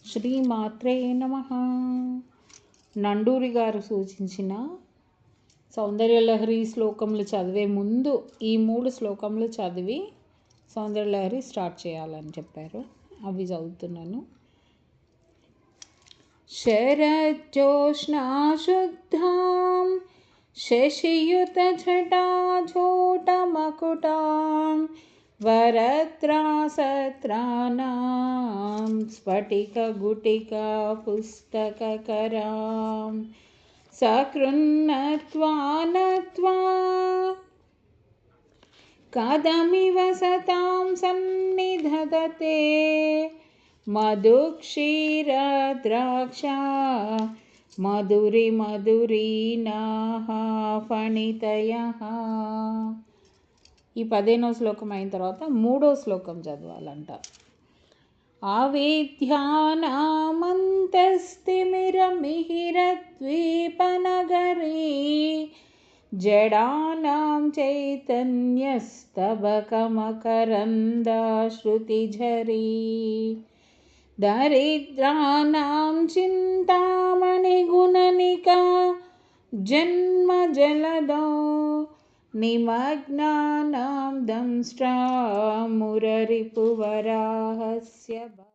శ్రీమాత్రే నమః. నండూరి గారు సూచించిన సౌందర్యలహరి శ్లోకములు చదివే ముందు ఈ 3 శ్లోకములు చదివి సౌందర్యలహరి స్టార్ట్ చేయాలని చెప్పారు. అవి చదువుతున్నాను. శరజ్యోత్స్నాశుద్ధాం శశియుతజటాజూటమకుటాం వరత్రాసత్రాణాం స్ఫటికగుటికా పుస్తకకరాం సకృన్నత్వా నత్వా కదమివ సతాం సన్నిధదతే మధుక్షీరద్రాక్ష మధురీనాః ఫణితయః. ఈ 15వ శ్లోకం అయిన తర్వాత 3వ శ్లోకం చదవాలంట. ఆవేద్యానామంతస్తిమిరమిహిరద్వీపనగరీ జడానాం చైతన్యస్తబకమకరందశ్రుతిఝరీ దరిద్రానాం చింతామణిగుణనికా జన్మజలదో నిమగ్నానాం దంష్ట్రా మురరిపువరాహస్య